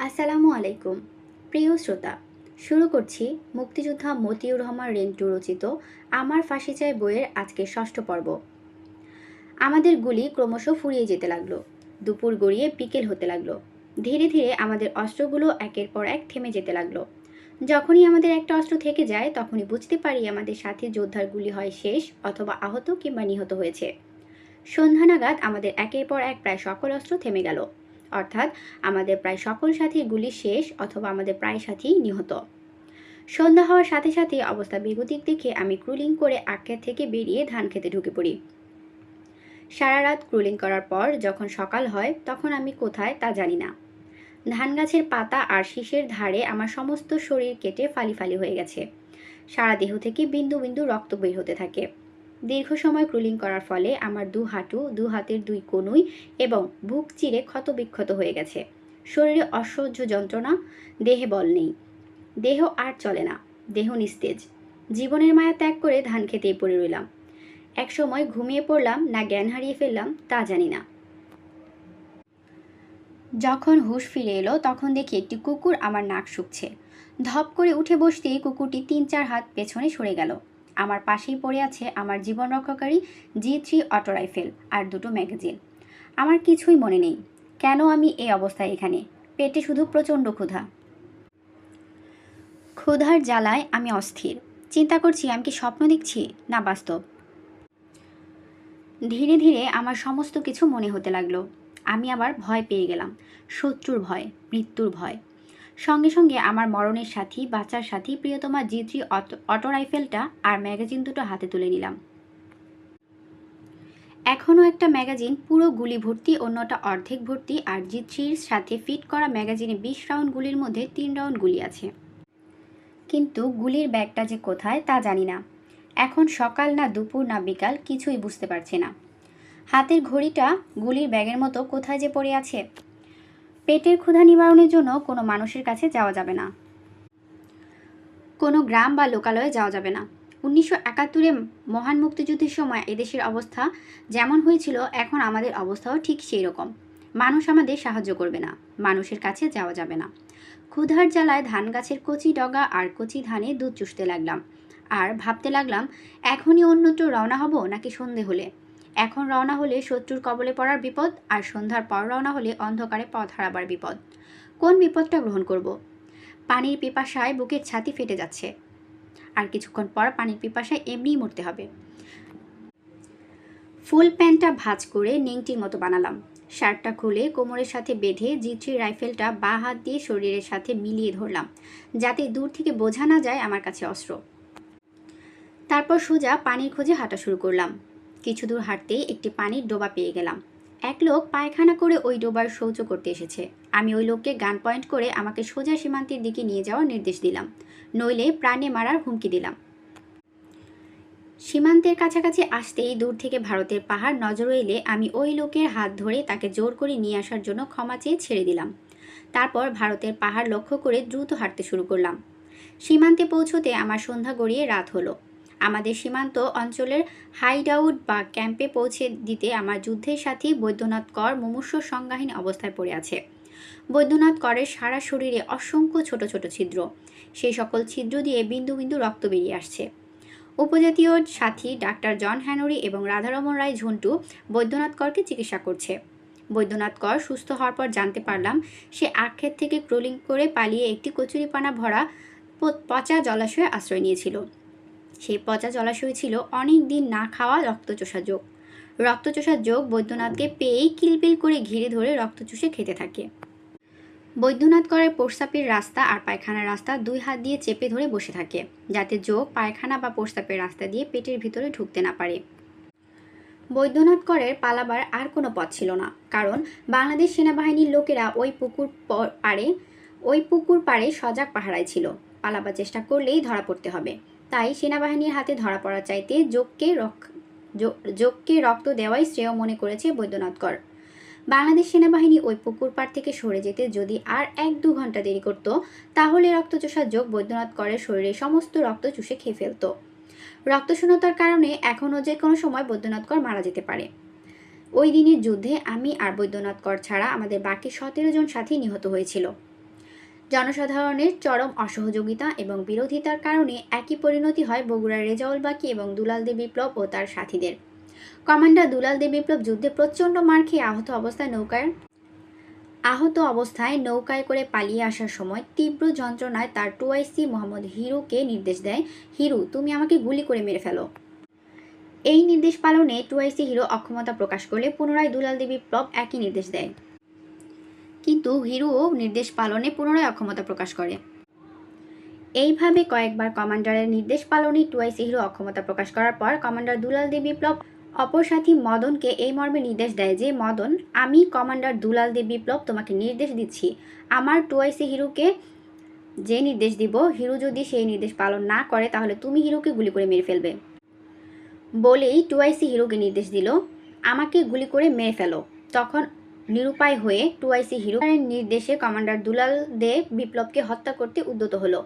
আসসালামু আলাইকুম প্রিয় শ্রোতা। শুরু করছি মুক্তিযোদ্ধা মতিউর রহমান রেন্টু রচিত আমার ফাঁসি চাই বইয়ের আজকের ষষ্ঠ পর্ব। আমাদের গুলি ক্রমশ ফুরিয়ে যেতে লাগলো। দুপুর গড়িয়ে বিকেল হতে লাগলো। ধীরে ধীরে আমাদের অস্ত্রগুলো একের পর এক থেমে যেতে লাগলো। যখনই আমাদের একটা অস্ত্র থেকে যায় তখনই বুঝতে পারি আমাদের সাথী যোদ্ধার গুলি হয় শেষ, অথবা আহত কিংবা নিহত হয়েছে। সন্ধ্যা নাগাদ আমাদের একের পর এক প্রায় সকল অস্ত্র থেমে গেল, অর্থাৎ আমাদের প্রায় সকল সাথীর গুলি শেষ অথবা আমাদের প্রায় সাথী নিহত। সন্ধ্যা হওয়ার সাথে সাথে অবস্থা বেগতিক দেখে আমি ক্রুলিং করে আখ্যাত থেকে বেরিয়ে ধান খেতে ঢুকে পড়ি। সারা রাত ক্রুলিং করার পর যখন সকাল হয় তখন আমি কোথায় তা জানি না। ধান গাছের পাতা আর শীষের ধারে আমার সমস্ত শরীর কেটে ফালি ফালি হয়ে গেছে। সারা দেহ থেকে বিন্দু বিন্দু রক্ত বের হতে থাকে। দীর্ঘ সময় ক্রুলিং করার ফলে আমার দু হাঁটু, দু হাতের দুই কনুই এবং বুক চিরে ক্ষতবিক্ষত হয়ে গেছে। শরীরে অসহ্য যন্ত্রণা, দেহে বল নেই। দেহ আর চলে না, দেহ নিস্তেজ। জীবনের মায়া ত্যাগ করে ধান খেতেই পড়ে রইলাম। এক সময় ঘুমিয়ে পড়লাম না জ্ঞান হারিয়ে ফেললাম তা জানি না। যখন হুঁশ ফিরে এলো তখন দেখি একটি কুকুর আমার নাক শুকছে। ধপ করে উঠে বসতেই কুকুরটি ৩-৪ হাত পেছনে সরে গেল। আমার পাশেই পড়ে আছে আমার জীবন রক্ষাকারী G3 অটো রাইফেল আর দুটো ম্যাগাজিন। আমার কিছুই মনে নেই। কেন আমি এই অবস্থায় এখানে? পেটে শুধু প্রচণ্ড ক্ষুধা। ক্ষুধার জ্বালায় আমি অস্থির। চিন্তা করছি আমি কি স্বপ্ন দেখছি না বাস্তব। ধীরে ধীরে আমার সমস্ত কিছু মনে হতে লাগলো। আমি আবার ভয় পেয়ে গেলাম। শত্রুর ভয়, মৃত্যুর ভয়। সঙ্গে সঙ্গে আমার মরণের সাথী, বাঁচার সাথী প্রিয়তমা G3 অটো রাইফেলটা আর ম্যাগাজিন দুটো হাতে তুলে নিলাম। এখনও একটা ম্যাগাজিন পুরো গুলি ভর্তি, অন্যটা অর্ধেক ভর্তি, আর G3-র সাথে ফিট করা ম্যাগাজিনে 20 রাউন্ড গুলির মধ্যে 3 রাউন্ড গুলি আছে। কিন্তু গুলির ব্যাগটা যে কোথায় তা জানি না। এখন সকাল না দুপুর না বিকাল কিছুই বুঝতে পারছি না। হাতের ঘড়িটা গুলির ব্যাগের মতো কোথায় যে পড়ে আছে। পেটের ক্ষুধা নিবারণের জন্য কোনো মানুষের কাছে যাওয়া যাবে না, কোনো গ্রাম বা লোকালয়ে যাওয়া যাবে না। 1971-এ মহান মুক্তিযুদ্ধের সময় এদেশের অবস্থা যেমন হয়েছিল এখন আমাদের অবস্থাও ঠিক সেই রকম। মানুষ আমাদের সাহায্য করবে না, মানুষের কাছে যাওয়া যাবে না। ক্ষুধার জ্বালায় ধান গাছের কচি ডগা আর কচি ধানে দুধ চুষতে লাগলাম। আর ভাবতে লাগলাম, এখনই অন্যত্র রওনা হব নাকি সন্ধে হলে। এখন রওনা হলে শত্রুর কবলে পড়ার বিপদ, আর সন্ধ্যার পর রওনা হলে অন্ধকারে পথ হারাবার বিপদ। কোন বিপদটা গ্রহণ করব? পানির পিপাসায় বুকের ছাতি ফেটে যাচ্ছে। আর কিছুক্ষণ পর পানির পিপাসায় এমনিই মরতে হবে। ফুল প্যান্টটা ভাঁজ করে নেংটির মতো বানালাম। শার্টটা খুলে কোমরের সাথে বেঁধে G3 রাইফেলটা বাঁ হাত দিয়ে শরীরের সাথে মিলিয়ে ধরলাম, যাতে দূর থেকে বোঝা না যায় আমার কাছে অস্ত্র। তারপর সোজা পানির খোঁজে হাঁটা শুরু করলাম। কিছু দূর হাঁটতেই একটি পানির ডোবা পেয়ে গেলাম। এক লোক পায়খানা করে ওই ডোবার শৌচ করতে এসেছে। আমি ওই লোককে গান পয়েন্ট করে আমাকে সোজা সীমান্তের দিকে নিয়ে যাওয়ার নির্দেশ দিলাম, নইলে প্রাণে মারার হুমকি দিলাম। সীমান্তের কাছাকাছি আসতেই দূর থেকে ভারতের পাহাড় নজরে এলে আমি ওই লোকের হাত ধরে তাকে জোর করে নিয়ে আসার জন্য ক্ষমা চেয়ে ছেড়ে দিলাম। তারপর ভারতের পাহাড় লক্ষ্য করে দ্রুত হাঁটতে শুরু করলাম। সীমান্তে পৌঁছতে আমার সন্ধ্যা গড়িয়ে রাত হলো। আমাদের সীমান্ত অঞ্চলের হাইড আউট বা ক্যাম্পে পৌঁছে দিতে আমার যুদ্ধের সাথী বৈদ্যনাথ কর মুমূর্ষু সংজ্ঞাহীন অবস্থায় পড়ে আছে। বৈদ্যনাথ করের সারা শরীরে অসংখ্য ছোট ছোট ছিদ্র। সেই সকল ছিদ্র দিয়ে বিন্দু বিন্দু রক্ত বেরিয়ে আসছে। উপজাতীয় সাথী ডাক্তার জন হ্যানরি এবং রাধারমন রায় ঝন্টু বৈদ্যনাথ করকে চিকিৎসা করছে। বৈদ্যনাথ কর সুস্থ হওয়ার পর জানতে পারলাম সে আক্ষেত থেকে ক্রোলিং করে পালিয়ে একটি কচুরিপানা ভরা পচা জলাশয়ে আশ্রয় নিয়েছিল। সেই পচা জলাশয় ছিল অনেক দিন না খাওয়া রক্তচোষা যোগ। রক্তচোষা যোগ বৈদ্যনাথকে পেয়েই কিলবিল করে ঘিরে ধরে রক্ত চুষে খেতে থাকে। বৈদ্যনাথ করের প্রস্রাবের রাস্তা আর পায়খানার রাস্তা 2 হাত দিয়ে চেপে ধরে বসে থাকে, যাতে যোগ পায়খানা বা প্রস্রাবের রাস্তা দিয়ে পেটের ভিতরে ঢুকতে না পারে। বৈদ্যনাথ করের পালাবার আর কোনো পথ ছিল না, কারণ বাংলাদেশ সেনাবাহিনীর লোকেরা ওই পুকুর পাড়ে সজাগ পাহারায় ছিল। পালাবার চেষ্টা করলেই ধরা পড়তে হবে। তাই সেনাবাহিনীর হাতে ধরা পড়ার চাইতে যোগকে রক্ত দেওয়াই শ্রেয় মনে করেছে বৈদ্যনাথ কর। বাংলাদেশ সেনাবাহিনী ওই পুকুর পাড় থেকে সরে যেতে যদি আর 1-2 ঘন্টা দেরি করত, তাহলে রক্তচোষা যোগ বৈদ্যনাথ করের শরীরে সমস্ত রক্ত চুষে খেয়ে ফেলত। রক্তশূন্যতার কারণে এখনও যে কোনো সময় বৈদ্যনাথ কর মারা যেতে পারে। ওই দিনের যুদ্ধে আমি আর বৈদ্যনাথ কর ছাড়া আমাদের বাকি 17 জন সাথী নিহত হয়েছিল। জনসাধারণের চরম অসহযোগিতা এবং বিরোধিতার কারণে একই পরিণতি হয় বগুড়ার রেজাউল বাকী এবং দুলাল দে বিপ্লব ও তার সাথীদের। কমান্ডার দুলাল দে বিপ্লব যুদ্ধে প্রচণ্ড মার খেয়ে আহত অবস্থায় নৌকায় করে পালিয়ে আসার সময় তীব্র যন্ত্রণায় তার 2IC মোহাম্মদ হিরুকে নির্দেশ দেয়, হিরু, তুমি আমাকে গুলি করে মেরে ফেলো। এই নির্দেশ পালনে 2IC হিরো অক্ষমতা প্রকাশ করলে পুনরায় দুলাল দে বিপ্লব একই নির্দেশ দেয়, কিন্তু হিরুও নির্দেশ পালনে পুনরায় অক্ষমতা প্রকাশ করে। এইভাবে কয়েকবার কমান্ডারের নির্দেশ পালনে 2IC হিরো অক্ষমতা প্রকাশ করার পর কমান্ডার দুলাল দে বিপ্লব অপর সাথী মদনকে এই মর্মে নির্দেশ দেয় যে, মদন, আমি কমান্ডার দুলাল দে বিপ্লব তোমাকে নির্দেশ দিচ্ছি, আমার 2IC হিরোকে যে নির্দেশ দিব, হিরো যদি সেই নির্দেশ পালন না করে তাহলে তুমি হিরোকে গুলি করে মেরে ফেলবে। বলেই 2IC হিরোকে নির্দেশ দিল, আমাকে গুলি করে মেরে ফেলো। তখন নিরুপায় হয়ে 2IC হিরোর নির্দেশে কমান্ডার দুলাল দে বিপ্লবকে হত্যা করতে উদ্যত হলো।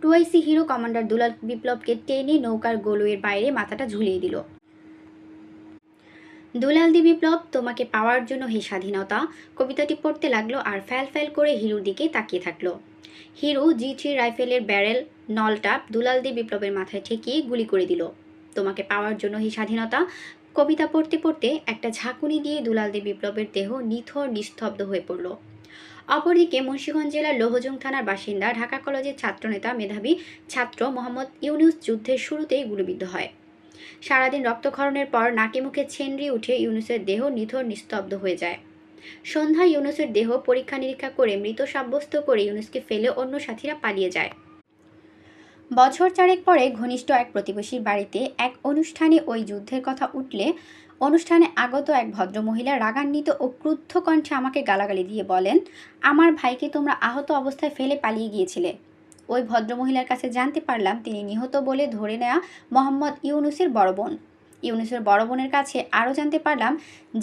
2IC হিরো কমান্ডার দুলাল বিপ্লবকে টেনে নৌকার গলুয়ের বাইরে মাথাটা ঝুলিয়ে দিল। দুলাল দে বিপ্লব, তোমাকে পাওয়ার জন্য হে স্বাধীনতা কবিতাটি পড়তে লাগলো আর ফ্যাল ফ্যাল করে হিরুর দিকে তাকিয়ে থাকলো। হিরু G3 রাইফেলের ব্যারেল নলটা দুলাল দে বিপ্লবের মাথায় ঠেকিয়ে গুলি করে দিল। তোমাকে পাওয়ার জন্য হে স্বাধীনতা কবিতা পড়তে পড়তে একটা ঝাঁকুনি দিয়ে দুলাল দে বিপ্লবের দেহ নিথর নিস্তব্ধ হয়ে পড়ল। অপরদিকে মুন্সিগঞ্জ জেলার লোহজং থানার বাসিন্দা ঢাকা কলেজের ছাত্রনেতা মেধাবী ছাত্র মোহাম্মদ ইউনুস যুদ্ধের শুরুতেই গুলিবিদ্ধ হয়। সারাদিন রক্তক্ষরণের পর নাকে মুখে ছেনড়ি উঠে ইউনুসের দেহ নিথর নিস্তব্ধ হয়ে যায়। সন্ধ্যায় ইউনুসের দেহ পরীক্ষা নিরীক্ষা করে মৃত সাব্যস্ত করে ইউনুসকে ফেলে অন্য সাথীরা পালিয়ে যায়। বছর চারেক পরে ঘনিষ্ঠ এক প্রতিবেশীর বাড়িতে এক অনুষ্ঠানে ওই যুদ্ধের কথা উঠলে অনুষ্ঠানে আগত এক ভদ্রমহিলা রাগান্বিত ও ক্রুদ্ধ কণ্ঠে আমাকে গালাগালি দিয়ে বলেন, আমার ভাইকে তোমরা আহত অবস্থায় ফেলে পালিয়ে গিয়েছিলে। ওই ভদ্রমহিলার কাছে জানতে পারলাম তিনি নিহত বলে ধরে নেওয়া মোহাম্মদ ইউনুসের বড় বোন। ইউনুসের বড় বোনের কাছে আরও জানতে পারলাম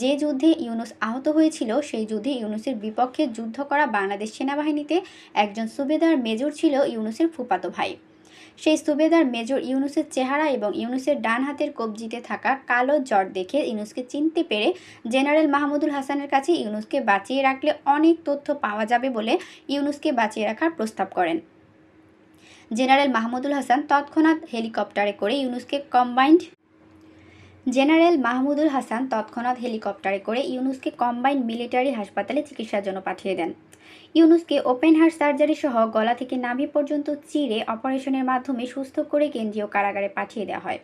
যে যুদ্ধে ইউনুস আহত হয়েছিল সেই যুদ্ধে ইউনুসের বিপক্ষে যুদ্ধ করা বাংলাদেশ সেনাবাহিনীতে একজন সুবেদার মেজর ছিল ইউনুসের ফুফাতো ভাই। সেই সুবেদার মেজর ইউনুসের চেহারা এবং ইউনুসের ডান হাতের কবজিতে থাকা কালো জট দেখে ইউনুসকে চিনতে পেরে জেনারেল মাহমুদুল হাসানের কাছে ইউনুসকে বাঁচিয়ে রাখলে অনেক তথ্য পাওয়া যাবে বলে ইউনুসকে বাঁচিয়ে রাখার প্রস্তাব করেন। জেনারেল মাহমুদুল হাসান তৎক্ষণাৎ হেলিকপ্টারে করে ইউনুসকে কম্বাইন্ড মিলিটারি হাসপাতালে চিকিৎসার জন্য পাঠিয়ে দেন। ইউনুসকে ওপেন হার্ট সার্জারি সহ গলা থেকে নাভি পর্যন্ত চিরে অপারেশনের মাধ্যমে সুস্থ করে কেন্দ্রীয় কারাগারে পাঠিয়ে দেওয়া হয়।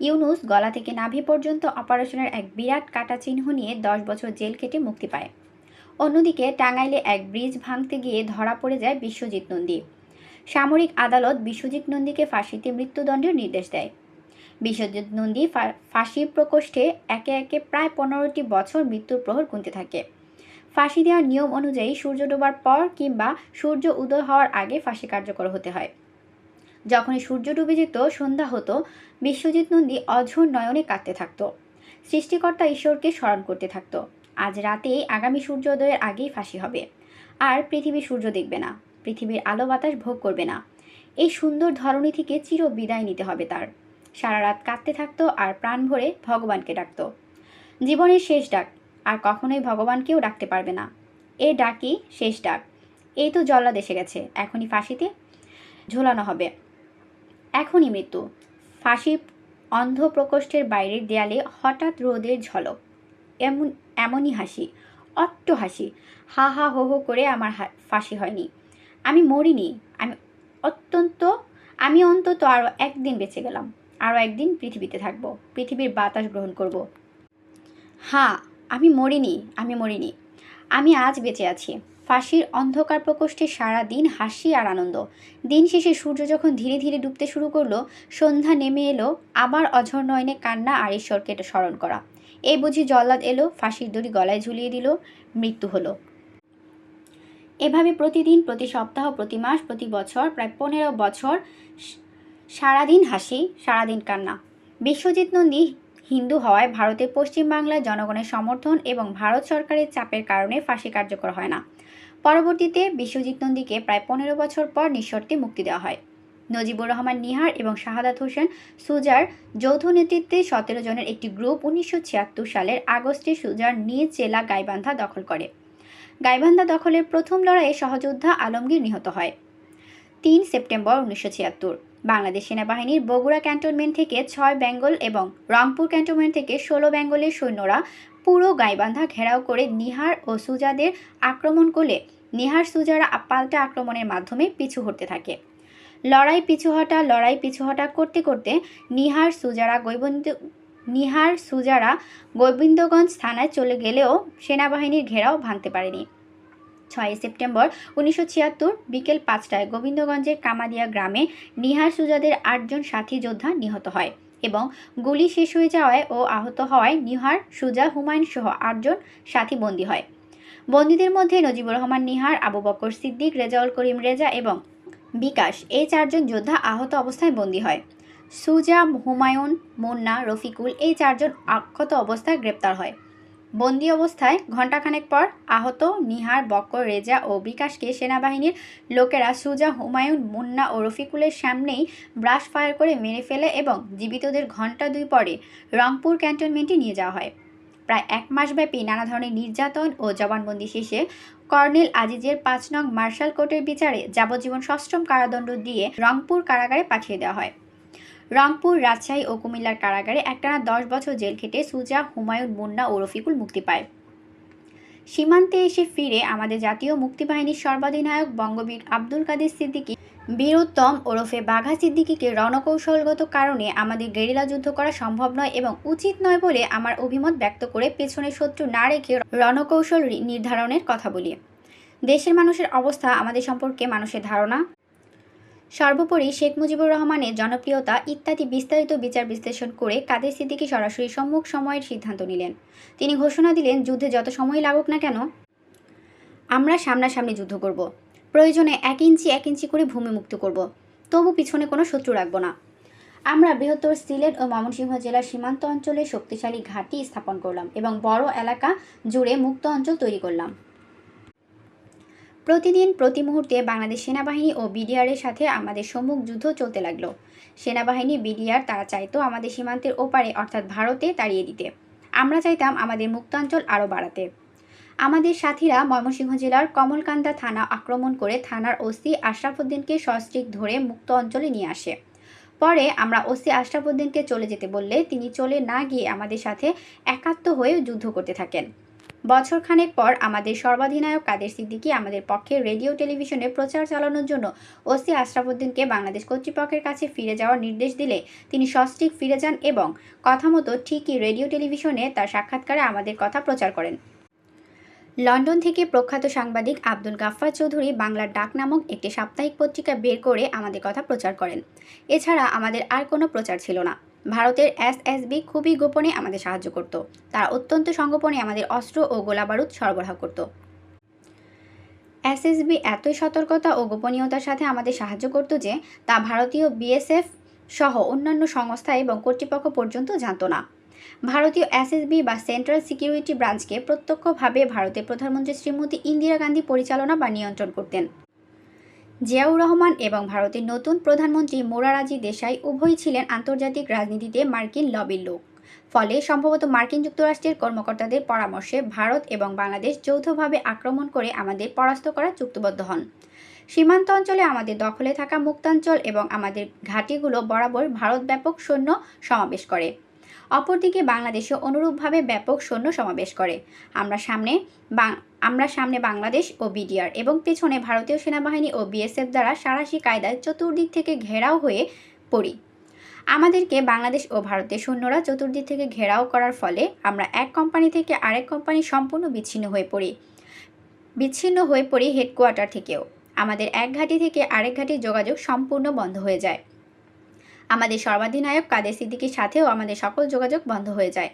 ইউনুস গলা থেকে নাভি পর্যন্ত অপারেশনের এক বিরাট কাটা চিহ্ন নিয়ে 10 বছর জেল কেটে মুক্তি পায়। অন্যদিকে টাঙ্গাইলে এক ব্রিজ ভাঙতে গিয়ে ধরা পড়ে যায় বিশ্বজিৎ নন্দী। সামরিক আদালত বিশ্বজিৎ নন্দীকে ফাঁসিতে মৃত্যুদণ্ডের নির্দেশ দেয়। বিশ্বজিৎ নন্দী ফাঁসির প্রকোষ্ঠে একে একে প্রায় 15টি বছর মৃত্যুর প্রহর গুনতে থাকে। ফাঁসি দেওয়ার নিয়ম অনুযায়ী সূর্য ডোবার পর কিংবা সূর্য উদয় হওয়ার আগে ফাঁসি কার্যকর হতে হয়। যখনই সূর্য ডুবে যেত, সন্ধ্যা হতো, বিশ্বজিৎ নন্দী অঝোর নয়নে কাঁদতে থাকত। সৃষ্টিকর্তা ঈশ্বরকে স্মরণ করতে থাকত। আজ রাতেই আগামী সূর্যোদয়ের আগেই ফাঁসি হবে, আর পৃথিবী সূর্য দেখবে না, পৃথিবীর আলো বাতাস ভোগ করবে না। এই সুন্দর ধরনী থেকে চির বিদায় নিতে হবে তার। সারা রাত কাঁদতে থাকতো আর প্রাণ ভরে ভগবানকে ডাকত। জীবনের শেষ ডাক, আর কখনোই ভগবানকেও ডাকতে পারবে না। এ ডাকই শেষ ডাক। এই তো জল্লাদ এসে গেছে, এখনই ফাঁসিতে ঝোলানো হবে, এখনই মৃত্যু। ফাঁসি অন্ধ প্রকোষ্ঠের বাইরের দেয়ালে হঠাৎ রোদের ঝলক, এমনই হাসি, অট্ট হাসি, হা হা হো হো করে আমার ফাঁসি হয়নি, আমি মরিনি, আমি অন্তত আরও একদিন বেঁচে গেলাম, আরও একদিন পৃথিবীতে থাকবো, পৃথিবীর বাতাস গ্রহণ করব। হ্যাঁ, আমি মরিনি, আমি আজ বেঁচে আছি। ফাঁসির অন্ধকার প্রকোষ্ঠে সারা দিন হাসি আর আনন্দ। দিন শেষে সূর্য যখন ধীরে ধীরে ডুবতে শুরু করলো, সন্ধ্যা নেমে এলো, আবার অঝর নয়নে কান্না আর ঈশ্বরকে স্মরণ করা। এই বুঝি জল্লাদ এলো, ফাঁসির দড়ি গলায় ঝুলিয়ে দিল, মৃত্যু হলো। এভাবে প্রতিদিন, প্রতি সপ্তাহ, প্রতি মাস, প্রতি বছর, প্রায় 15 বছর সারাদিন হাসি, সারাদিন কান্না। বিশ্বজিৎ নন্দী হিন্দু হওয়ায় ভারতের পশ্চিম বাংলার জনগণের সমর্থন এবং ভারত সরকারের চাপের কারণে ফাঁসি কার্যকর হয় না। পরবর্তীতে বিশ্বজিৎ নন্দীকে প্রায় 15 বছর পর নিঃশর্তে মুক্তি দেওয়া হয়। নজিবুর রহমান নিহার এবং শাহাদাত হোসেন সুজার যৌথ নেতৃত্বে 17 জনের একটি গ্রুপ 1976 সালের আগস্টে সুজার নিজ জেলা গাইবান্ধা দখল করে। গাইবান্ধা দখলের প্রথম লড়াইয়ে সহযোদ্ধা আলমগীর নিহত হয়। ৩ সেপ্টেম্বর ১৯৭৬ বাংলাদেশ সেনাবাহিনীর বগুড়া ক্যান্টনমেন্ট থেকে ৬ বেঙ্গল এবং রংপুর ক্যান্টনমেন্ট থেকে ১৬ বেঙ্গলের সৈন্যরা পুরো গাইবান্ধা ঘেরাও করে নিহার ও সুজাদের আক্রমণ করলে নিহার সুজারা পাল্টা আক্রমণের মাধ্যমে পিছু হটতে থাকে। লড়াই পিছু হটা করতে করতে নিহার সুজারা গোবিন্দগঞ্জ থানায় চলে গেলেও সেনাবাহিনীর ঘেরাও ভাঙতে পারেনি। ৬ সেপ্টেম্বর ১৯৭৬ বিকেল ৫টায় গোবিন্দগঞ্জের কামাদিয়া গ্রামে নিহার সুজাদের ৮ জন সাথী যোদ্ধা নিহত হয় এবং গুলি শেষ হয়ে যাওয়ায় ও আহত হওয়ায় নিহার সুজা হুমায়ুন সহ ৮ জন সাথী বন্দী হয়। বন্দীদের মধ্যে নজিবুর রহমান নিহার, আবু বকর সিদ্দিক, রেজাউল করিম রেজা এবং বিকাশ এই ৪ জন যোদ্ধা আহত অবস্থায় বন্দী হয়। সুজা, হুমায়ুন, মুন্না, রফিকুল এই ৪ জন অক্ষত অবস্থায় গ্রেপ্তার হয়। বন্দী অবস্থায় ঘণ্টাখানেক পর আহত নিহার, বক্কর, রেজা ও বিকাশকে সেনাবাহিনীর লোকেরা সুজা, হুমায়ুন, মুন্না ও রফিকুলের সামনেই ব্রাশ ফায়ার করে মেরে ফেলে এবং জীবিতদের ঘণ্টা ২ পরে রংপুর ক্যান্টনমেন্টে নিয়ে যাওয়া হয়। প্রায় ১ মাসব্যাপী নানা ধরনের নির্যাতন ও জবানবন্দি শেষে কর্নেল আজিজের ৫ নং মার্শাল কোর্টের বিচারে যাবজ্জীবন সশ্রম কারাদণ্ড দিয়ে রংপুর কারাগারে পাঠিয়ে দেওয়া হয়। রংপুর, রাজশাহী ও কুমিল্লার কারাগারে একটানা ১০ বছর জেল খেটে সুজা, হুমায়ুন, মুন্না ও রফিকুল মুক্তি পায়। সীমান্তে এসে ফিরে আমাদের জাতীয় মুক্তিবাহিনীর সর্বাধিনায়ক বঙ্গবীর আব্দুল কাদের সিদ্দিকী বীরোত্তম ওরফে বাঘা সিদ্দিকীকে রণকৌশলগত কারণে আমাদের গেরিলা যুদ্ধ করা সম্ভব নয় এবং উচিত নয় বলে আমার অভিমত ব্যক্ত করে পেছনে শত্রু না রেখে রণকৌশল নির্ধারণের কথা বলি। দেশের মানুষের অবস্থা, আমাদের সম্পর্কে মানুষের ধারণা, সর্বোপরি শেখ মুজিবুর রহমানের জনপ্রিয়তা ইত্যাদি বিস্তারিত বিচার বিশ্লেষণ করে কাদের সিদ্দিকী সরাসরি সম্মুখ সময়ের সিদ্ধান্ত নিলেন। তিনি ঘোষণা দিলেন, যুদ্ধে যত সময় লাগুক না কেন আমরা সামনাসামনি যুদ্ধ করব। প্রয়োজনে ১ ইঞ্চি করে ভূমি মুক্ত করব। তবু পিছনে কোনো শত্রু রাখব না। আমরা বৃহত্তর সিলেট ও ময়মনসিংহ জেলার সীমান্ত অঞ্চলে শক্তিশালী ঘাঁটি স্থাপন করলাম এবং বড় এলাকা জুড়ে মুক্ত অঞ্চল তৈরি করলাম। প্রতিদিন প্রতি মুহূর্তে বাংলাদেশ সেনাবাহিনী ও বিডিআরের সাথে আমাদের সম্মুখ যুদ্ধ চলতে লাগলো। সেনাবাহিনী, বিডিআর তারা চাইতো আমাদের সীমান্তের ওপারে অর্থাৎ ভারতে তাড়িয়ে দিতে। আমরা চাইতাম আমাদের মুক্তাঞ্চল আরও বাড়াতে। আমাদের সাথীরা ময়মনসিংহ জেলার কমলকান্দা থানা আক্রমণ করে থানার ওসি আশরাফ উদ্দিনকে সস্ত্রীক ধরে মুক্ত অঞ্চলে নিয়ে আসে। পরে আমরা ওসি আশরাফ উদ্দিনকে চলে যেতে বললে তিনি চলে না গিয়ে আমাদের সাথে একাত্ম হয়ে যুদ্ধ করতে থাকেন। বছরখানেক পর আমাদের সর্বাধিনায়ক কাদের সিদ্দিকী আমাদের পক্ষে রেডিও টেলিভিশনে প্রচার চালানোর জন্য ওসি আশরাফ উদ্দিনকে বাংলাদেশ কর্তৃপক্ষের কাছে ফিরে যাওয়ার নির্দেশ দিলে তিনি সস্ত্রীক ফিরে যান এবং কথা মতো ঠিকই রেডিও টেলিভিশনে তার সাক্ষাৎকারে আমাদের কথা প্রচার করেন। লন্ডন থেকে প্রখ্যাত সাংবাদিক আব্দুল গাফফার চৌধুরী বাংলার ডাক নামক একটি সাপ্তাহিক পত্রিকা বের করে আমাদের কথা প্রচার করেন। এছাড়া আমাদের আর কোনো প্রচার ছিল না। ভারতের এসএসবি খুবই গোপনে আমাদের সাহায্য করত। তারা অত্যন্ত সংগোপনে আমাদের অস্ত্র ও গোলাবারুদ সরবরাহ করত। এসএসবি এতই সতর্কতা ও গোপনীয়তার সাথে আমাদের সাহায্য করত যে তা ভারতীয় বিএসএফ সহ অন্যান্য সংস্থা এবং কর্তৃপক্ষ পর্যন্ত জানত না। ভারতীয় এসএসবি বা সেন্ট্রাল সিকিউরিটি ব্রাঞ্চকে প্রত্যক্ষভাবে ভারতের প্রধানমন্ত্রী শ্রীমতী ইন্দিরা গান্ধী পরিচালনা বা নিয়ন্ত্রণ করতেন। জিয়াউর রহমান এবং ভারতের নতুন প্রধানমন্ত্রী মোরারজি দেশাই উভয়ই ছিলেন আন্তর্জাতিক রাজনীতিতে মার্কিন লবির লোক। ফলে সম্ভবত মার্কিন যুক্তরাষ্ট্রের কর্মকর্তাদের পরামর্শে ভারত এবং বাংলাদেশ যৌথভাবে আক্রমণ করে আমাদের পরাস্ত করার চুক্তিবদ্ধ হন। সীমান্ত অঞ্চলে আমাদের দখলে থাকা মুক্তাঞ্চল এবং আমাদের ঘাঁটিগুলো বরাবর ভারত ব্যাপক সৈন্য সমাবেশ করে। অপরদিকে বাংলাদেশও অনুরূপভাবে ব্যাপক সৈন্য সমাবেশ করে। আমরা সামনে বাংলাদেশ ও বিডিআর এবং পেছনে ভারতীয় সেনাবাহিনী ও বিএসএফ দ্বারা সাঁড়াশি কায়দায় চতুর্দিক থেকে ঘেরাও হয়ে পড়ি। আমাদেরকে বাংলাদেশ ও ভারতের সৈন্যরা চতুর্দিক থেকে ঘেরাও করার ফলে আমরা এক কোম্পানি থেকে আরেক কোম্পানি সম্পূর্ণ বিচ্ছিন্ন হয়ে পড়ি হেডকোয়ার্টার থেকেও। আমাদের এক ঘাঁটি থেকে আরেক ঘাঁটির যোগাযোগ সম্পূর্ণ বন্ধ হয়ে যায়। আমাদের সর্বাধিনায়ক কাদের সিদ্দিকীর সাথেও আমাদের সকল যোগাযোগ বন্ধ হয়ে যায়।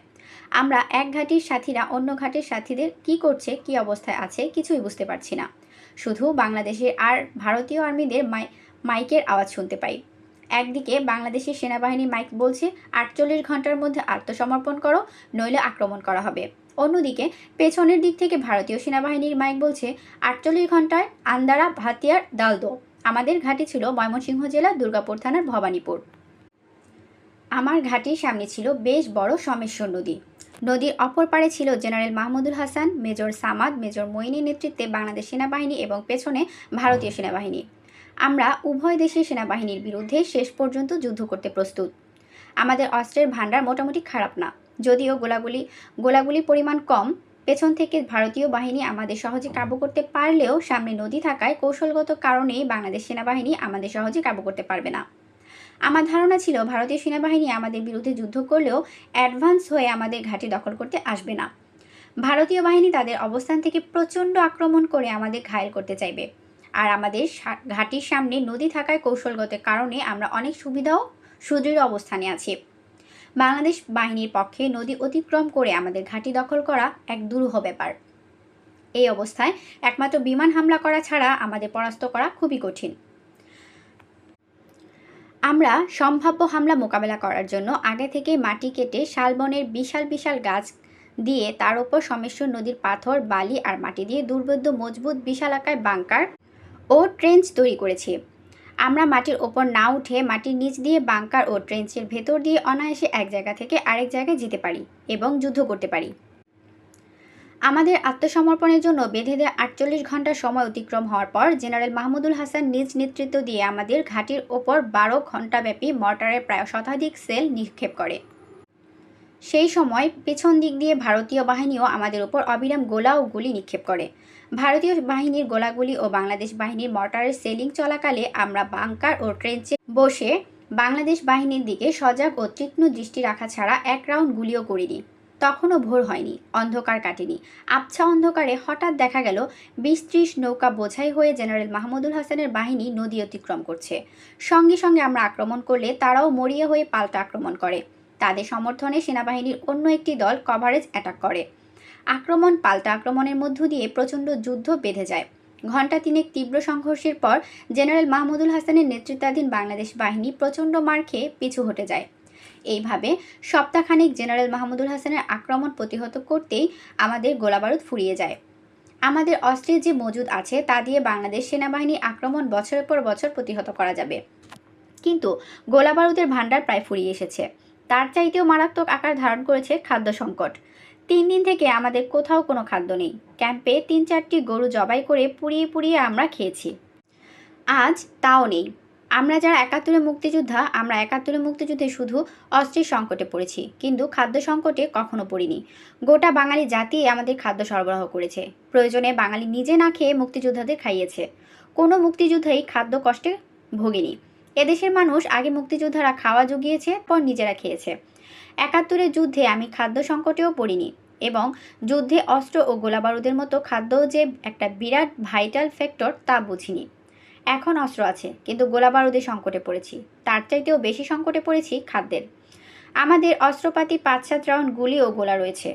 আমরা এক ঘাঁটির সাথীরা অন্য ঘাঁটির সাথীদের কি করছে, কি অবস্থায় আছে কিছুই বুঝতে পারছি না। শুধু বাংলাদেশের আর ভারতীয় আর্মিদের মাইকের আওয়াজ শুনতে পাই। একদিকে বাংলাদেশের সেনাবাহিনী মাইক বলছে ৪৮ ঘন্টার মধ্যে আত্মসমর্পণ করো, নইলে আক্রমণ করা হবে। অন্যদিকে পেছনের দিক থেকে ভারতীয় সেনাবাহিনীর মাইক বলছে ৪৮ ঘন্টায় আন্দারা, ভাতিয়ার, দালদো। আমাদের ঘাঁটি ছিল ময়মনসিংহ জেলা দুর্গাপুর থানার ভবানীপুর। আমার ঘাঁটির সামনে ছিল বেশ বড় সোমেশ্বর নদী। নদীর অপর পাড়ে ছিল general Mahmudul Hasan, major Samad, major মঈনের নেতৃত্বে বাংলাদেশ সেনাবাহিনী এবং পেছনে ভারতীয় সেনাবাহিনী। আমরা উভয় দেশের সেনাবাহিনীর বিরুদ্ধে শেষ পর্যন্ত যুদ্ধ করতে প্রস্তুত। আমাদের অস্ত্রের ভাণ্ডার মোটামুটি খারাপ না, যদিও গোলাগুলি পরিমাণ কম। পেছন থেকে ভারতীয় বাহিনী আমাদের সহজে কাবু করতে পারলেও সামনে নদী থাকায় কৌশলগত কারণেই বাংলাদেশ সেনাবাহিনী আমাদের সহজে কাবু করতে পারবে না। আমার ধারণা ছিল ভারতীয় সেনাবাহিনী আমাদের বিরুদ্ধে যুদ্ধ করলেও অ্যাডভান্স হয়ে আমাদের ঘাঁটি দখল করতে আসবে না। ভারতীয় বাহিনী তাদের অবস্থান থেকে প্রচণ্ড আক্রমণ করে আমাদের ঘায়েল করতে চাইবে। আর আমাদের ঘাঁটির সামনে নদী থাকায় কৌশলগত কারণে আমরা অনেক সুবিধাও সুদৃঢ় অবস্থানে আছি। বাংলাদেশ বাহিনীর পক্ষে নদী অতিক্রম করে আমাদের ঘাঁটি দখল করা এক দুরূহ ব্যাপার। এই অবস্থায় একমাত্র বিমান হামলা করা ছাড়া আমাদের পরাস্ত করা খুবই কঠিন। আমরা সম্ভাব্য হামলা মোকাবেলা করার জন্য আগে থেকে মাটি কেটে শালবনের বিশাল বিশাল গাছ দিয়ে তার উপর সমেশ্বর নদীর পাথর, বালি আর মাটি দিয়ে দুর্ভেদ্য মজবুত বিশালাকার বাংকার ও ট্রেঞ্চ তৈরি করেছি। আমরা মাটির ওপর না উঠে মাটির নিচ দিয়ে বাংকার ও ট্রেঞ্চের ভেতর দিয়ে অনায়াসে এক জায়গা থেকে আরেক জায়গায় যেতে পারি এবং যুদ্ধ করতে পারি। আমাদের আত্মসমর্পণের জন্য বেঁধে দেওয়া 48 ঘন্টার সময় অতিক্রম হওয়ার পর জেনারেল মাহমুদুল হাসান নিজ নেতৃত্ব দিয়ে আমাদের ঘাঁটির ওপর 12 ঘণ্টাব্যাপী মর্টারের প্রায় শতাধিক সেল নিক্ষেপ করে। সেই সময় পেছন দিক দিয়ে ভারতীয় বাহিনীও আমাদের ওপর অবিরাম গোলা ও গুলি নিক্ষেপ করে। ভারতীয় বাহিনীর গোলাগুলি ও বাংলাদেশ বাহিনীর মর্টারের সেলিং চলাকালে আমরা বাংকার ও ট্রেঞ্চে বসে বাংলাদেশ বাহিনীর দিকে সজাগ ও তীক্ষ্ণ দৃষ্টি রাখা ছাড়া এক রাউন্ড গুলিও করিনি। তখনও ভোর হয়নি, অন্ধকার কাটেনি। আবছা অন্ধকারে হঠাৎ দেখা গেল 20-30 নৌকা বোঝাই হয়ে জেনারেল মাহমুদুল হাসানের বাহিনী নদী অতিক্রম করছে। সঙ্গে সঙ্গে আমরা আক্রমণ করলে তারাও মরিয়া হয়ে পাল্টা আক্রমণ করে। তাদের সমর্থনে সেনাবাহিনীর অন্য একটি দল কভারেজ অ্যাটাক করে। আক্রমণ পাল্টা আক্রমণের মধ্য দিয়ে প্রচণ্ড যুদ্ধ বেঁধে যায়। ঘণ্টা তিনেক তীব্র সংঘর্ষের পর জেনারেল মাহমুদুল হাসানের নেতৃত্বাধীন বাংলাদেশ বাহিনী প্রচণ্ড মার খেয়ে পিছু হটে যায়। এইভাবে সপ্তাহখানেক জেনারেল মাহমুদুল হাসানের আক্রমণ প্রতিহত করতেই আমাদের গোলাবারুদ ফুরিয়ে যায়। আমাদের অস্ত্রের যে মজুদ আছে তা দিয়ে বাংলাদেশ সেনাবাহিনীর আক্রমণ বছরের পর বছর প্রতিহত করা যাবে, কিন্তু গোলাবারুদের ভাণ্ডার প্রায় ফুরিয়ে এসেছে। তার চাইতেও মারাত্মক আকার ধারণ করেছে খাদ্য সংকট। 3 দিন থেকে আমাদের কোথাও কোনো খাদ্য নেই। ক্যাম্পে 3-4টি গরু জবাই করে পুড়িয়ে পুড়িয়ে আমরা খেয়েছি। আজ তাও নেই। আমরা যারা 71 মুক্তিযোদ্ধা, আমরা 71 মুক্তিযুদ্ধে শুধু অস্ত্রের সংকটে পড়েছি, কিন্তু খাদ্য সংকটে কখনো পড়িনি। গোটা বাঙালি জাতি আমাদের খাদ্য সরবরাহ করেছে। প্রয়োজনে বাঙালি নিজে না খেয়ে মুক্তিযোদ্ধাদের খাইয়েছে। কোনো মুক্তিযোদ্ধাই খাদ্য কষ্টে ভোগেনি। এদেশের মানুষ আগে মুক্তিযোদ্ধারা খাওয়া জুগিয়েছে, পর নিজেরা খেয়েছে। 71 যুদ্ধে আমি খাদ্য সংকটেও পড়িনি, এবং যুদ্ধে অস্ত্র ও গোলাবারুদের মতো খাদ্যও যে একটা বিরাট ভাইটাল ফ্যাক্টর তা বুঝিনি। এখন অস্ত্র আছে, কিন্তু গোলাবারুদের সংকটে পড়েছি। তার চাইতেও বেশি সংকটে পড়েছি খাদ্যের। আমাদের অস্ত্রপাতি 5-7 রাউন্ড গুলি ও গোলা রয়েছে,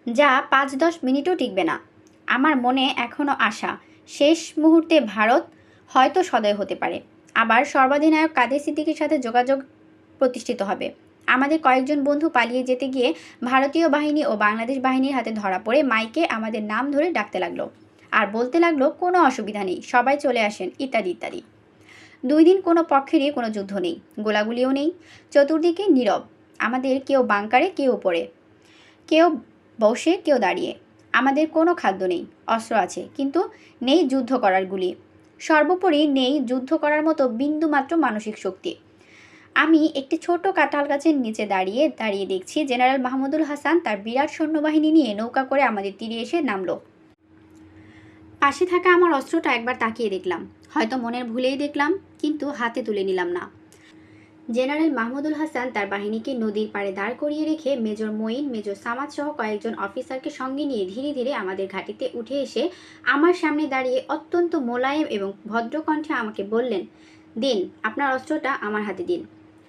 যা 5-10 মিনিটও টিকবে না। আমার মনে এখনও আশা, শেষ মুহূর্তে ভারত হয়তো সদয় হতে পারে। আবার সর্বাধিনায়ক কাদের সিদ্দিকীর সাথে যোগাযোগ প্রতিষ্ঠিত হবে। আমাদের কয়েকজন বন্ধু পালিয়ে যেতে গিয়ে ভারতীয় বাহিনী ও বাংলাদেশ বাহিনীর হাতে ধরা পড়ে মাইকে আমাদের নাম ধরে ডাকতে লাগলো আর বলতে লাগলো কোনো অসুবিধা নেই, সবাই চলে আসেন, ইত্যাদি ইত্যাদি। 2 দিন কোনো পক্ষেরই কোনো যুদ্ধ নেই, গোলাগুলিও নেই। চতুর্দিকে নীরব। আমাদের কেউ বাংকারে, কেউ উপরে, কেউ বসে, কেউ দাঁড়িয়ে। আমাদের কোনো খাদ্য নেই। অস্ত্র আছে, কিন্তু নেই যুদ্ধ করার গুলি। সর্বোপরি নেই যুদ্ধ করার মতো বিন্দুমাত্র মানসিক শক্তি। আমি একটি ছোট কাঁঠাল গাছের নিচে দাঁড়িয়ে দেখছি জেনারেল মাহমুদুল হাসান তার বিরাট সৈন্যবাহিনী নিয়ে নৌকা করে আমাদের তীরে এসে নামলো। পাশে থাকা আমার অস্ত্রটা একবার তাকিয়ে দেখলাম, হয়তো মনের ভুলেই দেখলাম, কিন্তু হাতে তুলে নিলাম না। জেনারেল মাহমুদুল হাসান তার বাহিনীকে নদীর পাড়ে দাঁড় করিয়ে রেখে মেজর মঈন, মেজর সামাদ সহ কয়েকজন অফিসারকে সঙ্গে নিয়ে ধীরে ধীরে আমাদের ঘাঁটিতে উঠে এসে আমার সামনে দাঁড়িয়ে অত্যন্ত মোলায়েম এবং ভদ্রকণ্ঠে আমাকে বললেন, দিন, আপনার অস্ত্রটা আমার হাতে দিন।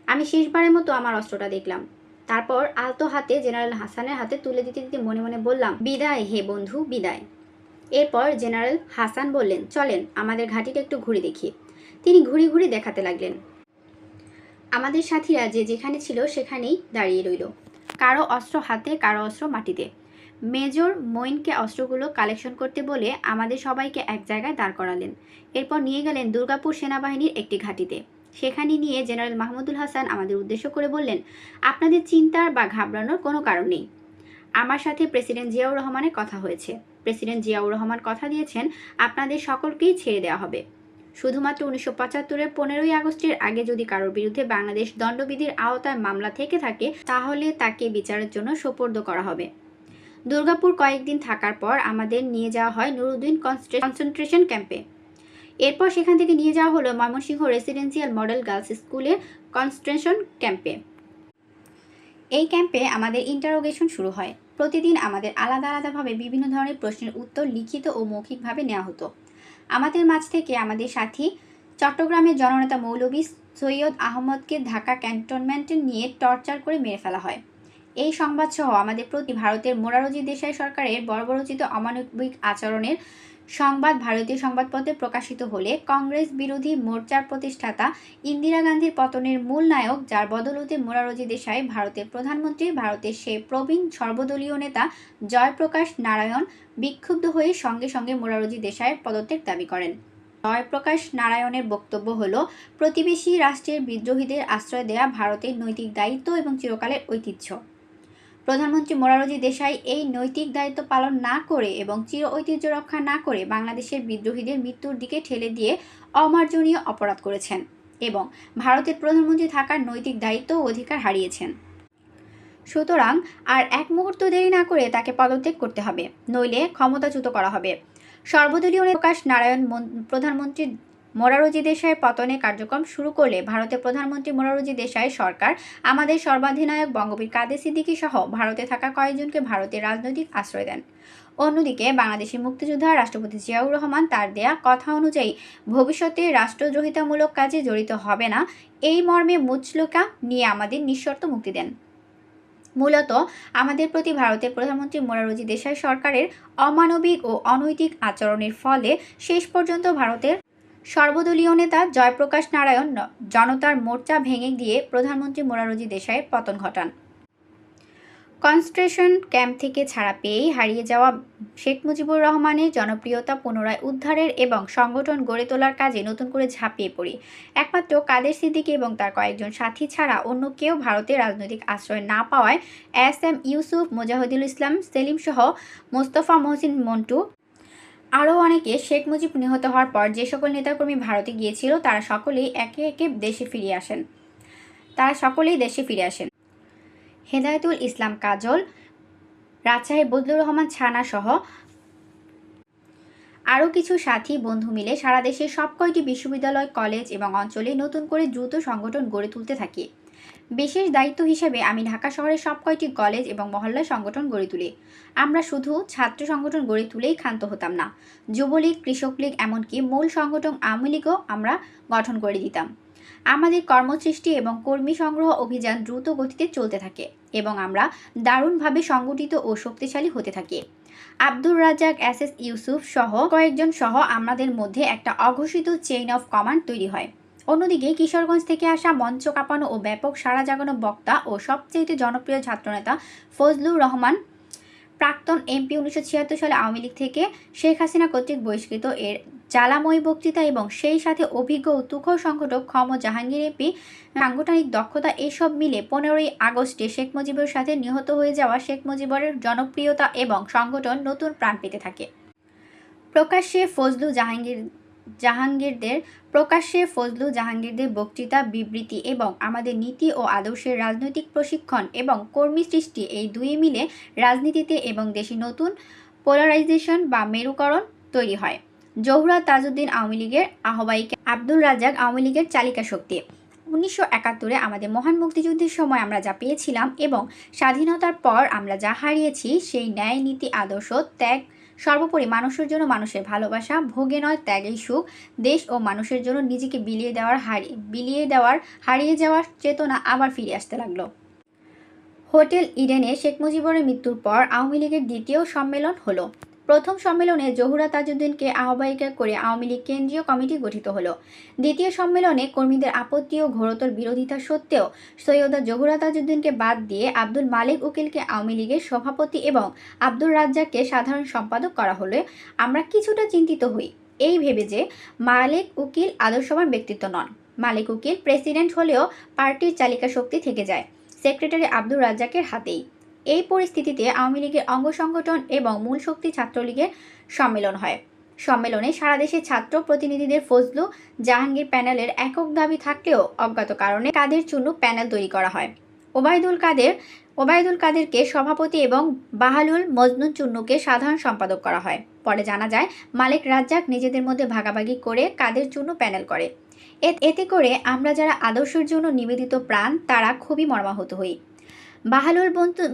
আমি শেষবারের মতো আমার অস্ত্রটা দেখলাম, তারপর আলতো হাতে জেনারেল হাসানের হাতে তুলে দিতে দিতে মনে মনে বললাম, বিদায় হে বন্ধু, বিদায়। এরপর জেনারেল হাসান বললেন, চলেন আমাদের ঘাঁটিটা একটু ঘুরে দেখি। তিনি ঘুরে ঘুরে দেখাতে লাগলেন। আমাদের সাথীরা যে যেখানে ছিল সেখানেই দাঁড়িয়ে রইল, কারো অস্ত্র হাতে, কারো অস্ত্র মাটিতে। মেজর মঈনকে অস্ত্রগুলো কালেকশন করতে বলে আমাদের সবাইকে এক জায়গায় দাঁড় করালেন। এরপর নিয়ে গেলেন দুর্গাপুর সেনাবাহিনীর একটি ঘাঁটিতে। সেখানে নিয়ে জেনারেল মাহমুদুল হাসান আমাদের উদ্দেশ্য করে বললেন, আপনাদের চিন্তার বা ঘাবড়ানোর কোনো কারণ নেই। আমার সাথে প্রেসিডেন্ট জিয়াউর রহমানের কথা হয়েছে। প্রেসিডেন্ট জিয়াউর রহমান কথা দিয়েছেন আপনাদের সকলকেই ছেড়ে দেওয়া হবে। শুধুমাত্র 1975-এর 15ই আগস্টের আগে যদি কারোর বিরুদ্ধে বাংলাদেশ দণ্ডবিধির আওতায় মামলা থেকে থাকে তাহলে তাকে বিচারের জন্য সোপর্দ করা হবে। দুর্গাপুর কয়েকদিন থাকার পর আমাদের নিয়ে যাওয়া হয় নুরুদ্দিন কনসেন্ট্রেশন ক্যাম্পে। এরপর সেখান থেকে নিয়ে যাওয়া হলো ময়মনসিংহ রেসিডেন্সিয়াল মডেল গার্লস স্কুলের কনসেন্ট্রেশন ক্যাম্পে। এই ক্যাম্পে আমাদের ইন্টারোগেশন শুরু হয়। প্রতিদিন আমাদের আলাদা আলাদাভাবে বিভিন্ন ধরনের প্রশ্নের উত্তর লিখিত ও মৌখিকভাবে নেওয়া হতো। আমাদের মাঝ থেকে আমাদের সাথী চট্টগ্রামের জননেতা মৌলভী সৈয়দ আহমদকে ঢাকা ক্যান্টনমেন্টে নিয়ে টর্চার করে মেরে ফেলা হয়। এই সংবাদসহ আমাদের প্রতি ভারতের মোরারজি দেশাই সরকারের বর্বরোচিত অমানবিক আচরণের সংবাদ ভারতীয় সংবাদপত্রে প্রকাশিত হলে কংগ্রেস বিরোধী মোর্চার প্রতিষ্ঠাতা ইন্দিরা গান্ধীর পতনের মূল নায়ক, যার বদৌলতে মোরারজি দেশাই ভারতের প্রধানমন্ত্রী, ভারতের সে প্রবীণ সর্বদলীয় নেতা জয়প্রকাশ নারায়ণ বিক্ষুব্ধ হয়ে সঙ্গে সঙ্গে মোরারজি দেশাইয়ের পদত্যাগ দাবি করেন। জয়প্রকাশ নারায়ণের বক্তব্য হল, প্রতিবেশী রাষ্ট্রের বিদ্রোহীদের আশ্রয় দেয়া ভারতের নৈতিক দায়িত্ব এবং চিরকালের ঐতিহ্য। প্রধানমন্ত্রী মোরারজি দেশাই এই নৈতিক দায়িত্ব পালন না করে এবং চির ঐতিহ্য রক্ষা না করে বাংলাদেশের বিদ্রোহীদের মৃত্যুর দিকে ঠেলে দিয়ে অমার্জনীয় অপরাধ করেছেন এবং ভারতের প্রধানমন্ত্রী থাকার নৈতিক দায়িত্ব ও অধিকার হারিয়েছেন। সুতরাং আর এক মুহূর্ত দেরি না করে তাকে পদত্যাগ করতে হবে, নইলে ক্ষমতাচ্যুত করা হবে। সর্বদলীয় প্রকাশ নারায়ণ প্রধানমন্ত্রী মোরারজি দেশাইয়ের পতনের কার্যক্রম শুরু করলে ভারতের প্রধানমন্ত্রী মোরারজি দেশাই সরকার আমাদের সর্বাধিনায়ক বঙ্গবীর কাদের সিদ্দিকী সহ ভারতে থাকা কয়েকজনকে ভারতের রাজনৈতিক আশ্রয় দেন। অন্যদিকে বাংলাদেশের মুক্তিযোদ্ধা রাষ্ট্রপতি জিয়াউর রহমান তার দেয়া কথা অনুযায়ী ভবিষ্যতে রাষ্ট্রদ্রোহিতামূলক কাজে জড়িত হবে না, এই মর্মে মুচলেকা নিয়ে আমাদের নিঃশর্ত মুক্তি দেন। মূলত আমাদের প্রতি ভারতের প্রধানমন্ত্রী মোরারজি দেশাই সরকারের অমানবিক ও অনৈতিক আচরণের ফলে শেষ পর্যন্ত ভারতের সর্বদলীয় নেতা জয়প্রকাশ নারায়ণ জনতার মোর্চা ভেঙে দিয়ে প্রধানমন্ত্রী মোরারজি দেশাইয়ের পতন ঘটান। কনসেন্ট্রেশন ক্যাম্প থেকে ছাড়া পেয়েই হারিয়ে যাওয়া শেখ মুজিবুর রহমানের জনপ্রিয়তা পুনরায় উদ্ধারের এবং সংগঠন গড়ে তোলার কাজে নতুন করে ঝাঁপিয়ে পড়ি। একমাত্র কাদের সিদ্দিকী এবং তার কয়েকজন সাথী ছাড়া অন্য কেউ ভারতের রাজনৈতিক আশ্রয় না পাওয়ায় এস.এম. ইউসুফ, মোজাহিদুল ইসলাম সেলিম সহ মোস্তফা মহসিন মন্টু আরও অনেকে শেখ মুজিব নিহত হওয়ার পর যে সকল নেতাকর্মী ভারতে গিয়েছিল তারা সকলেই একে একে দেশে ফিরে আসেন। হেদায়েতুল ইসলাম কাজল, রাজশাহীর বজলুর রহমান ছানা সহ আরও কিছু সাথী বন্ধু মিলে সারা দেশের সব কয়টি বিশ্ববিদ্যালয়, কলেজ এবং অঞ্চলে নতুন করে দ্রুত সংগঠন গড়ে তুলতে থাকি। বিশেষ দায়িত্ব হিসেবে আমি ঢাকা শহরের সব কয়টি কলেজ এবং মহল্লায় সংগঠন গড়ে তুলি। আমরা শুধু ছাত্র সংগঠন গড়ে তুলেই ক্ষান্ত হতাম না, যুবলীগ, কৃষক লীগ, এমনকি মূল সংগঠন আওয়ামী লীগও আমরা গঠন করে দিতাম। আমাদের কর্মসৃষ্টি এবং কর্মী সংগ্রহ অভিযান দ্রুত গতিতে চলতে থাকে এবং আমরা দারুণভাবে সংগঠিত ও শক্তিশালী হতে থাকি। আব্দুর রাজ্জাক, এস.এস. ইউসুফ সহ কয়েকজন সহ আমাদের মধ্যে একটা অঘোষিত চেইন অফ কমান্ড তৈরি হয়। অন্যদিকে কিশোরগঞ্জ থেকে আসা মঞ্চ কাঁপানো ও ব্যাপক সাড়া জাগানো বক্তা ও সবচেয়ে জনপ্রিয় ছাত্রনেতা ফজলুর রহমান, প্রাক্তন এমপি, 1976 সালে আওয়ামী লীগ থেকে শেখ হাসিনা কর্তৃক বহিষ্কৃত, এর জ্বালাময়ী বক্তৃতা এবং সেই সাথে অভিজ্ঞ ও তুখোর সংগঠক জাহাঙ্গীর এমপি সাংগঠনিক দক্ষতা, এসব মিলে 15ই আগস্টে শেখ মুজিবের সাথে নিহত হয়ে যাওয়া শেখ মুজিবের জনপ্রিয়তা এবং সংগঠন নতুন প্রাণ পেতে থাকে। প্রকাশ্যে ফজলু জাহাঙ্গীরদের বক্তৃতা, বিবৃতি এবং আমাদের নীতি ও আদর্শের রাজনৈতিক প্রশিক্ষণ এবং কর্মী সৃষ্টি, এই দুই মিলে রাজনীতিতে এবং দেশে নতুন পোলারাইজেশন বা মেরুকরণ তৈরি হয়। জহুরা তাজউদ্দিন আওয়ামী লীগের আহ্বায়িকা, আব্দুর রাজ্জাক আওয়ামী লীগের চালিকা শক্তি। 1971-এ আমাদের মহান মুক্তিযুদ্ধের সময় আমরা যা পেয়েছিলাম এবং স্বাধীনতার পর আমরা যা হারিয়েছি, সেই ন্যায়, নীতি, আদর্শ, ত্যাগ, সর্বোপরি মানুষের জন্য মানুষের ভালোবাসা, ভোগে নয় ত্যাগেই সুখ, দেশ ও মানুষের জন্য নিজেকে হারিয়ে যাওয়ার চেতনা আবার ফিরে আসতে লাগলো। হোটেল ইডেনে শেখ মুজিবের মৃত্যুর পর আওয়ামী লীগের দ্বিতীয় সম্মেলন হলো। প্রথম সম্মেলনে জহুরা তাজউদ্দিনকে আহ্বায়িকা করে আওয়ামী লীগ কেন্দ্রীয় কমিটি গঠিত হলো। দ্বিতীয় সম্মেলনে কর্মীদের আপত্তি ও ঘোরতর বিরোধিতা সত্ত্বেও সৈয়দা জহুরা তাজউদ্দিনকে বাদ দিয়ে আব্দুল মালেক উকিলকে আওয়ামী লীগের সভাপতি এবং আব্দুর রাজ্জাককে সাধারণ সম্পাদক করা হলে আমরা কিছুটা চিন্তিত হই, এই ভেবে যে মালেক উকিল আদর্শবান ব্যক্তিত্ব নন। মালেক উকিল প্রেসিডেন্ট হলেও পার্টির চালিকা শক্তি থেকে যায় সেক্রেটারি আব্দুর রাজ্জাকের হাতেই। এই পরিস্থিতিতে আওয়ামী লীগের অঙ্গ সংগঠন এবং মূল শক্তি ছাত্রলীগের সম্মেলন হয়। সম্মেলনে সারা দেশের ছাত্র প্রতিনিধিদের ফজলু জাহাঙ্গীর প্যানেলের একক দাবি থাকলেও অজ্ঞাত কারণে কাদের চুন্নু প্যানেল তৈরি করা হয়। ওবায়দুল কাদেরকে সভাপতি এবং বাহালুল মজনুন চুন্নুকে সাধারণ সম্পাদক করা হয়। পরে জানা যায় মালেক রাজ্জাক নিজেদের মধ্যে ভাগাভাগি করে কাদের চুন্নু প্যানেল করে। এতে করে আমরা যারা আদর্শের জন্য নিবেদিত প্রাণ তারা খুবই মর্মাহত হই। বাহালুল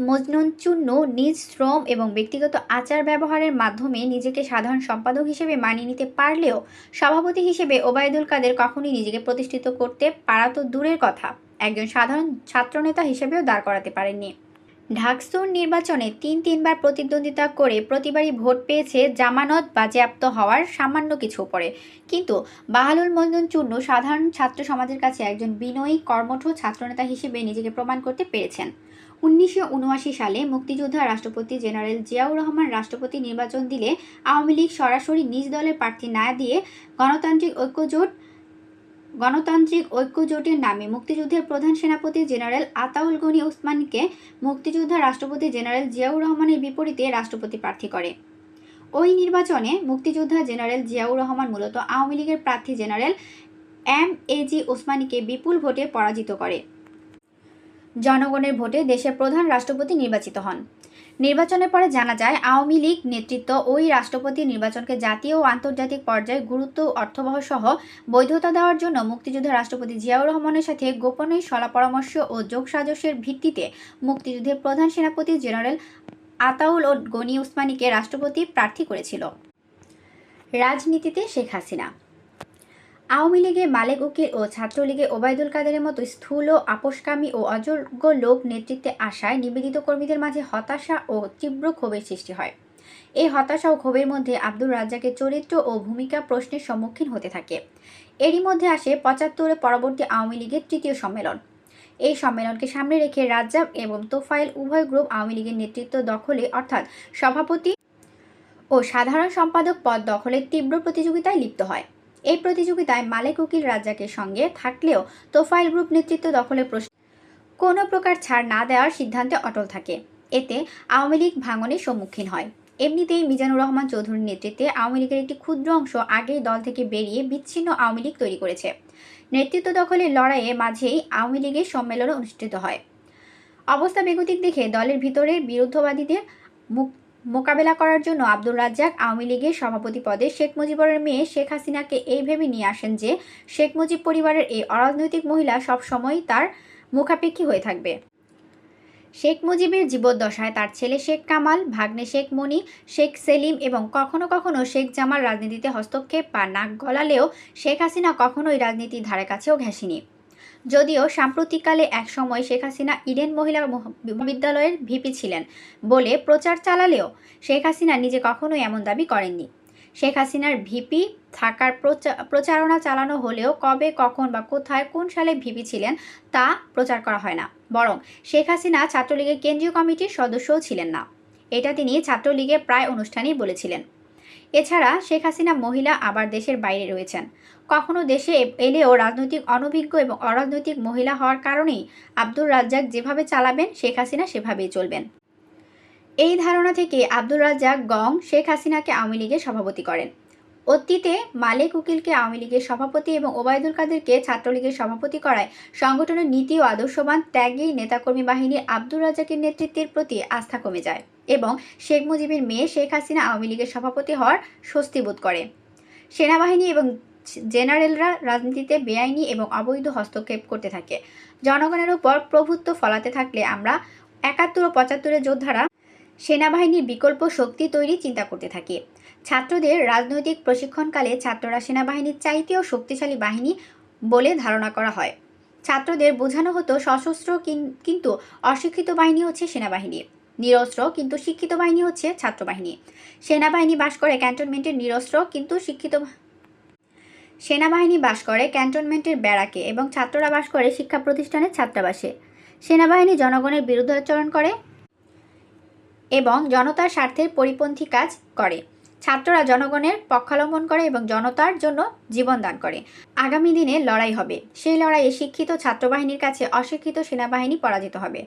মজনুন চুন্নু নিজ শ্রম এবং ব্যক্তিগত আচার ব্যবহারের মাধ্যমে নিজেকে সাধারণ সম্পাদক হিসেবে মানিয়ে নিতে পারলেও সভাপতি হিসেবে ওবায়দুল কাদের কখনোই নিজেকে প্রতিষ্ঠিত করতে পারা তো দূরের কথা, একজন সাধারণ ছাত্রনেতা হিসেবেও দাঁড় করাতে পারেননি। ঢাকসুর নির্বাচনে তিনবার প্রতিদ্বন্দ্বিতা করে প্রতিবারই ভোট পেয়েছে জামানত বাজেয়াপ্ত হওয়ার সামান্য কিছু পরে, কিন্তু বাহালুল মজনুন চুন্নু সাধারণ ছাত্র সমাজের কাছে একজন বিনয়ী কর্মঠ ছাত্রনেতা হিসেবে নিজেকে প্রমাণ করতে পেরেছেন। 1979 সালে মুক্তিযোদ্ধা রাষ্ট্রপতি জেনারেল জিয়াউর রহমান রাষ্ট্রপতি নির্বাচন দিলে আওয়ামী লীগ সরাসরি নিজ দলের প্রার্থী না দিয়ে গণতান্ত্রিক ঐক্যজোটের নামে মুক্তিযুদ্ধের প্রধান সেনাপতি জেনারেল আতাউল গনি ওসমানীকে মুক্তিযোদ্ধা রাষ্ট্রপতি জেনারেল জিয়াউর রহমানের বিপরীতে রাষ্ট্রপতি প্রার্থী করে। ওই নির্বাচনে মুক্তিযোদ্ধা জেনারেল জিয়াউর রহমান মূলত আওয়ামী লীগের প্রার্থী জেনারেল এম.এ.জি. ওসমানীকে বিপুল ভোটে পরাজিত করে জনগণের ভোটে দেশের প্রধান রাষ্ট্রপতি নির্বাচিত হন। নির্বাচনের পরে জানা যায় আওয়ামী লীগ নেতৃত্ব ওই রাষ্ট্রপতি নির্বাচনকে জাতীয় ও আন্তর্জাতিক পর্যায়ে গুরুত্ব অর্থবহ সহ বৈধতা দেওয়ার জন্য মুক্তিযুদ্ধ রাষ্ট্রপতি জিয়াউর রহমানের সাথে গোপনে সলাপরামর্শ ও যোগসাজশের ভিত্তিতে মুক্তিযুদ্ধের প্রধান সেনাপতি জেনারেল আতাউল গনি ওসমানীকে রাষ্ট্রপতি প্রার্থী করেছিল। রাজনীতিতে শেখ হাসিনা। আওয়ামী লীগে মালেক উকিল ও ছাত্রলীগে ওবায়দুল কাদেরের মতো স্থূল আপোষকামী ও অযোগ্য লোক নেতৃত্বে আসায় নিবেদিত কর্মীদের মাঝে হতাশা ও তীব্র ক্ষোভের সৃষ্টি হয়। এই হতাশা ও ক্ষোভের মধ্যে আব্দুর রাজ্জাকের চরিত্র ও ভূমিকা প্রশ্নের সম্মুখীন হতে থাকে। এরই মধ্যে আসে 75 পরবর্তী আওয়ামী লীগের তৃতীয় সম্মেলন। এই সম্মেলনকে সামনে রেখে রাজ্জাক এবং তোফায়েল উভয় গ্রুপ আওয়ামী লীগের নেতৃত্ব দখলে অর্থাৎ সভাপতি ও সাধারণ সম্পাদক পদ দখলের তীব্র প্রতিযোগিতায় লিপ্ত হয়। এই প্রতিযোগিতায় মালেক উকিল রাজ্জাকের সঙ্গে থাকলেও তোফায়েল গ্রুপ নেতৃত্ব দখলের কোনো প্রকার ছাড় না দেওয়ার সিদ্ধান্তে অটল থাকে। এতে আওয়ামী লীগ ভাঙনের সম্মুখীন হয়। এমনিতেই মিজানুর রহমান চৌধুরীর নেতৃত্বে আওয়ামী লীগের একটি ক্ষুদ্র অংশ আগেই দল থেকে বেরিয়ে বিচ্ছিন্ন আওয়ামী লীগ তৈরি করেছে। নেতৃত্ব দখলের লড়াইয়ে মাঝেই আওয়ামী লীগের সম্মেলন অনুষ্ঠিত হয়। অবস্থা বেগতিক দেখে দলের ভিতরের বিরুদ্ধবাদীদের মোকাবেলা করার জন্য আব্দুর রাজ্জাক আওয়ামী লীগের সভাপতি পদে শেখ মুজিবুরের মেয়ে শেখ হাসিনাকে এই ভেবে নিয়ে আসেন যে শেখ মুজিব পরিবারের এই অরাজনৈতিক মহিলা সব সময় তার মুখাপেক্ষী হয়ে থাকবে। শেখ মুজিবের জীবদ্দশায় তার ছেলে শেখ কামাল, ভাগ্নে শেখ মনি, শেখ সেলিম এবং কখনো কখনো শেখ জামাল রাজনীতিতে হস্তক্ষেপ বা নাক গলালেও শেখ হাসিনা কখনোই রাজনীতির ধারে কাছেও ঘেঁষেনি। যদিও সাম্প্রতিককালে এক সময় শেখ হাসিনা ইডেন মহিলা বিদ্যালয়ের ভিপি ছিলেন বলে প্রচার চালালেও শেখ হাসিনা নিজে কখনোই এমন দাবি করেননি। শেখ হাসিনার ভিপি থাকার প্রচারণা চালানো হলেও কবে, কখন বা কোথায়, কোন সালে ভিপি ছিলেন তা প্রচার করা হয় না। বরং শেখ হাসিনা ছাত্রলীগের কেন্দ্রীয় কমিটির সদস্যও ছিলেন না, এটা তিনি ছাত্রলীগের প্রায় অনুষ্ঠানেই বলেছিলেন। এছাড়া শেখ হাসিনা মহিলা আবার দেশের বাইরে রয়েছেন। কখনো দেশে এলেও রাজনৈতিক অনভিজ্ঞ এবং অরাজনৈতিক মহিলা হওয়ার কারণেই আব্দুর রাজ্জাক যেভাবে চালাবেন শেখ হাসিনা সেভাবেই চলবেন। এই ধারণা থেকে আব্দুর রাজ্জাক শেখ হাসিনাকে আওয়ামী লীগের সভাপতি করেন। অতীতে মালেক উকিলকে আওয়ামী লীগের সভাপতি এবং ওবায়দুল কাদেরকে ছাত্রলীগের সভাপতি করায় সংগঠনের নীতি ও আদর্শবান ত্যাগী নেতাকর্মী বাহিনীর আব্দুর রাজ্জাকের নেতৃত্বের প্রতি আস্থা কমে যায় এবং শেখ মুজিবের মেয়ে শেখ হাসিনা আওয়ামী লীগের সভাপতি হওয়ার স্বস্তি বোধ করে। সেনাবাহিনী এবং জেনারেলরা রাজনীতিতে বেআইনি এবং অবৈধ হস্তক্ষেপ করতে থাকে। জনগণের উপর প্রভুত্ব ফলাতে থাকলে আমরা 71 ও 75 যোদ্ধারা সেনাবাহিনীর বিকল্প শক্তি তৈরি চিন্তা করতে থাকি। ছাত্রদের রাজনৈতিক প্রশিক্ষণকালে ছাত্ররা সেনাবাহিনীর চাইতেও শক্তিশালী বাহিনী বলে ধারণা করা হয়। ছাত্রদের বোঝানো হতো সশস্ত্র কিন্তু অশিক্ষিত বাহিনী হচ্ছে সেনাবাহিনী, নিরস্ত্র কিন্তু শিক্ষিত বাহিনী হচ্ছে ছাত্রবাহিনী। সেনাবাহিনী বাস করে ক্যান্টনমেন্টের নিরস্ত্র কিন্তু সেনাবাহিনী বাস করে ক্যান্টনমেন্টের ব্যারাকে এবং ছাত্ররা বাস করে শিক্ষা প্রতিষ্ঠানের ছাত্রাবাসে। সেনাবাহিনী জনগণের বিরুদ্ধাচরণ করে এবং জনতার স্বার্থের পরিপন্থী কাজ করে। ছাত্ররা জনগণের পক্ষাবলম্বন করে এবং জনতার জন্য জীবন দান করে। আগামী দিনে লড়াই হবে, সেই লড়াইয়ে শিক্ষিত ছাত্রবাহিনীর কাছে অশিক্ষিত সেনাবাহিনী পরাজিত হবে।